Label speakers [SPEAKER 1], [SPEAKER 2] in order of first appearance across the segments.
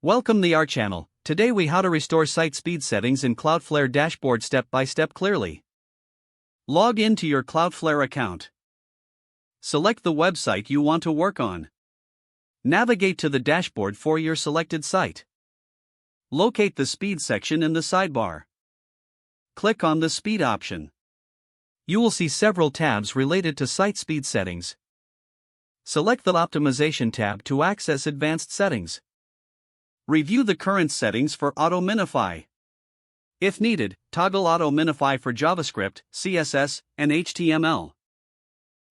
[SPEAKER 1] Welcome to our channel. Today we how to restore site speed settings in Cloudflare dashboard step by step clearly. Log into your Cloudflare account. Select the website you want to work on. Navigate to the dashboard for your selected site. Locate the speed section in the sidebar. Click on the speed option. You will see several tabs related to site speed settings. Select the optimization tab to access advanced settings. Review the current settings for auto minify. If needed, toggle auto minify for JavaScript, CSS, and HTML.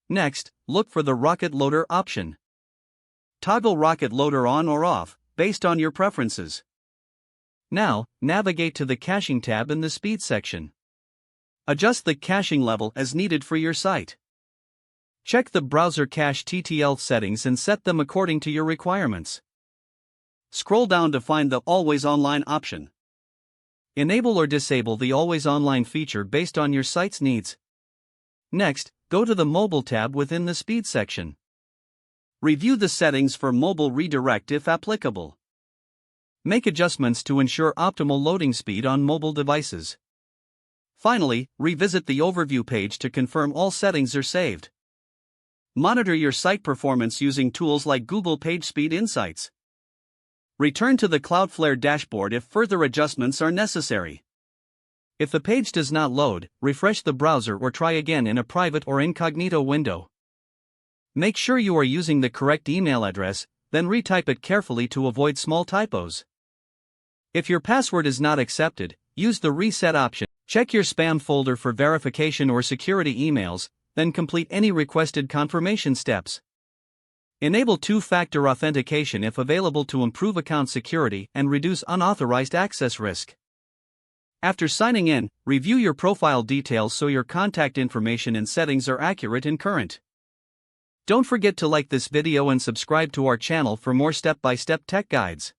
[SPEAKER 1] Next, look for the Rocket Loader option. Toggle Rocket Loader on or off, based on your preferences. Now, navigate to the caching tab in the speed section. Adjust the caching level as needed for your site. Check the browser cache TTL settings and set them according to your requirements. Scroll down to find the Always Online option. Enable or disable the Always Online feature based on your site's needs. Next, go to the Mobile tab within the Speed section. Review the settings for mobile redirect if applicable. Make adjustments to ensure optimal loading speed on mobile devices. Finally, revisit the Overview page to confirm all settings are saved. Monitor your site performance using tools like Google PageSpeed Insights. Return to the Cloudflare dashboard if further adjustments are necessary. If the page does not load, refresh the browser or try again in a private or incognito window. Make sure you are using the correct email address, then retype it carefully to avoid small typos. If your password is not accepted, use the reset option. Check your spam folder for verification or security emails, then complete any requested confirmation steps. Enable two-factor authentication if available to improve account security and reduce unauthorized access risk. After signing in, review your profile details so your contact information and settings are accurate and current. Don't forget to like this video and subscribe to our channel for more step-by-step tech guides.